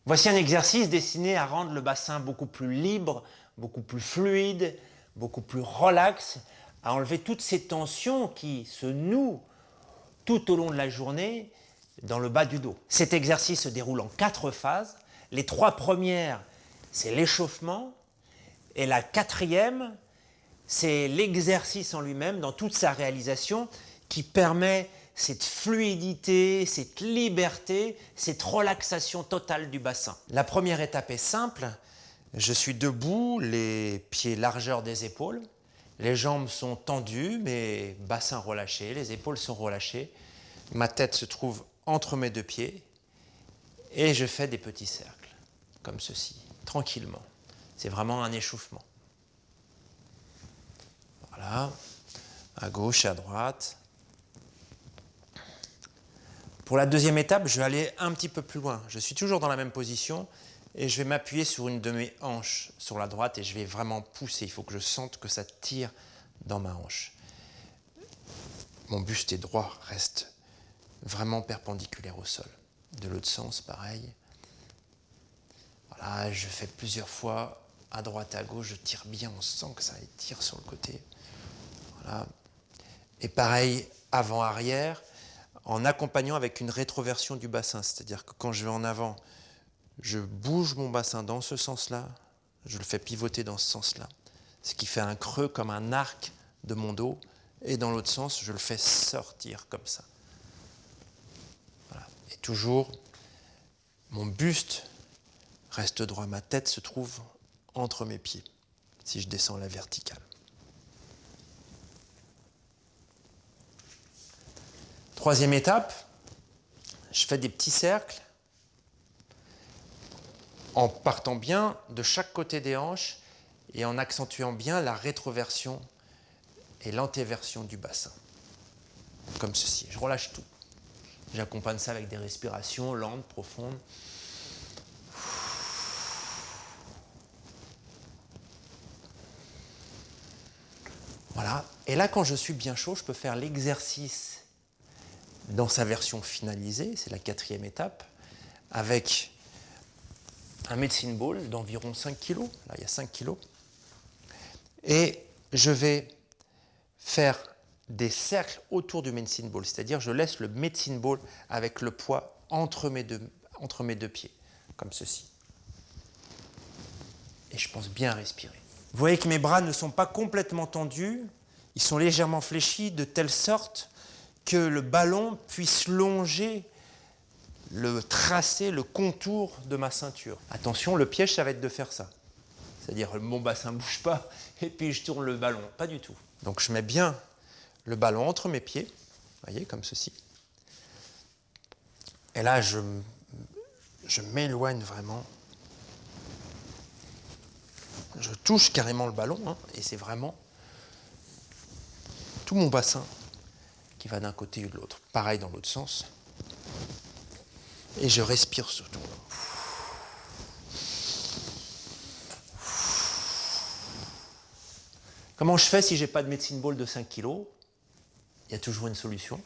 Voici un exercice destiné à rendre le bassin beaucoup plus libre, beaucoup plus fluide, beaucoup plus relax, à enlever toutes ces tensions qui se nouent tout au long de la journée dans le bas du dos. Cet exercice se déroule en 4 phases. Les 3 premières, c'est l'échauffement, et la 4e, c'est l'exercice en lui-même dans toute sa réalisation qui permet cette fluidité, cette liberté, cette relaxation totale du bassin. La première étape est simple. Je suis debout, les pieds largeur des épaules. Les jambes sont tendues, mais bassin relâché, les épaules sont relâchées. Ma tête se trouve entre mes 2 pieds et je fais des petits cercles, comme ceci, tranquillement. C'est vraiment un échauffement. Voilà, à gauche, à droite. Pour la deuxième étape, je vais aller un petit peu plus loin. Je suis toujours dans la même position et je vais m'appuyer sur une de mes hanches sur la droite et je vais vraiment pousser. Il faut que je sente que ça tire dans ma hanche. Mon buste est droit, reste vraiment perpendiculaire au sol. De l'autre sens, pareil. Voilà, je fais plusieurs fois à droite, à gauche, je tire bien, on sent que ça tire sur le côté. Voilà. Et pareil, avant-arrière, en accompagnant avec une rétroversion du bassin. C'est-à-dire que quand je vais en avant, je bouge mon bassin dans ce sens-là, je le fais pivoter dans ce sens-là. Ce qui fait un creux comme un arc de mon dos. Et dans l'autre sens, je le fais sortir comme ça. Voilà. Et toujours, mon buste reste droit. Ma tête se trouve entre mes pieds, si je descends la verticale. Troisième étape, je fais des petits cercles en partant bien de chaque côté des hanches et en accentuant bien la rétroversion et l'antéversion du bassin. Comme ceci. Je relâche tout. J'accompagne ça avec des respirations lentes, profondes. Voilà. Et là, quand je suis bien chaud, je peux faire l'exercice dans sa version finalisée, c'est la 4e étape, avec un medicine ball d'environ 5 kg. Là, il y a 5 kg. Et je vais faire des cercles autour du medicine ball, c'est-à-dire je laisse le medicine ball avec le poids entre mes deux pieds, comme ceci. Et je pense bien respirer. Vous voyez que mes bras ne sont pas complètement tendus, ils sont légèrement fléchis de telle sorte que le ballon puisse longer le tracé, le contour de ma ceinture. Attention, le piège, ça va être de faire ça. C'est-à-dire, mon bassin ne bouge pas et puis je tourne le ballon. Pas du tout. Donc, je mets bien le ballon entre mes pieds, vous voyez, comme ceci. Et là, je m'éloigne vraiment. Je touche carrément le ballon, hein, et c'est vraiment tout mon bassin qui va d'un côté ou de l'autre. Pareil dans l'autre sens. Et je respire surtout. Comment je fais si je n'ai pas de medicine ball de 5 kg? Il y a toujours une solution.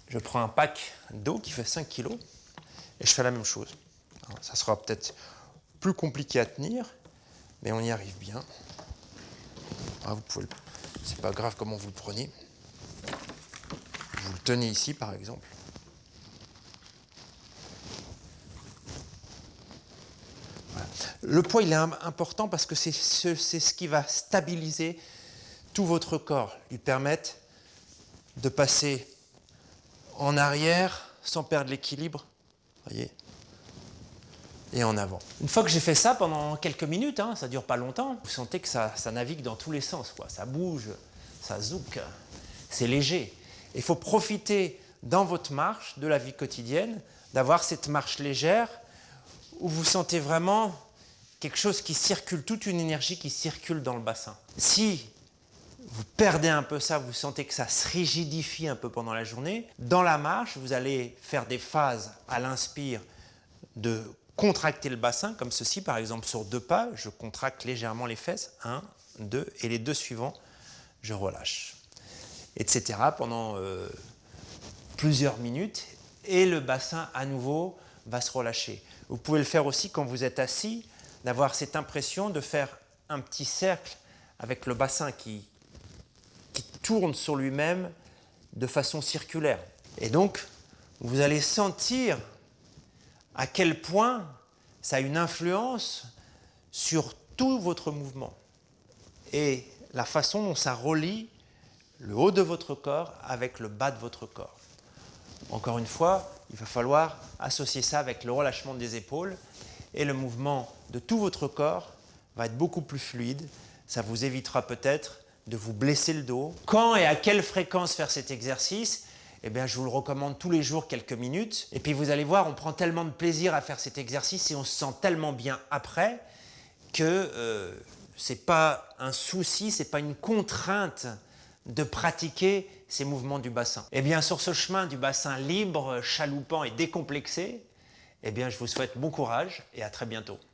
Je prends un pack d'eau qui fait 5 kg et je fais la même chose. Alors, ça sera peut-être plus compliqué à tenir, mais on y arrive bien. Ah, vous pouvez c'est pas grave comment vous le prenez. Vous le tenez ici, par exemple. Voilà. Le poids, il est important parce que c'est ce qui va stabiliser tout votre corps, lui permettre de passer en arrière sans perdre l'équilibre, voyez, et en avant. Une fois que j'ai fait ça pendant quelques minutes, hein, ça ne dure pas longtemps, vous sentez que ça navigue dans tous les sens, quoi. Ça bouge, ça zouk, c'est léger. Il faut profiter dans votre marche de la vie quotidienne, d'avoir cette marche légère où vous sentez vraiment quelque chose qui circule, toute une énergie qui circule dans le bassin. Si vous perdez un peu ça, vous sentez que ça se rigidifie un peu pendant la journée, dans la marche, vous allez faire des phases à l'inspire de contracter le bassin, comme ceci, par exemple sur 2 pas, je contracte légèrement les fesses, 1, 2, et les 2 suivants, je relâche, etc. pendant plusieurs minutes, et le bassin à nouveau va se relâcher. Vous pouvez le faire aussi quand vous êtes assis, d'avoir cette impression de faire un petit cercle avec le bassin qui tourne sur lui-même de façon circulaire. Et donc, vous allez sentir à quel point ça a une influence sur tout votre mouvement et la façon dont ça relie le haut de votre corps avec le bas de votre corps. Encore une fois, il va falloir associer ça avec le relâchement des épaules et le mouvement de tout votre corps va être beaucoup plus fluide. Ça vous évitera peut-être de vous blesser le dos. Quand et à quelle fréquence faire cet exercice? Eh bien, je vous le recommande tous les jours, quelques minutes. Et puis vous allez voir, on prend tellement de plaisir à faire cet exercice et on se sent tellement bien après que ce n'est pas un souci, ce n'est pas une contrainte de pratiquer ces mouvements du bassin. Eh bien, sur ce chemin du bassin libre, chaloupant et décomplexé, eh bien, je vous souhaite bon courage et à très bientôt.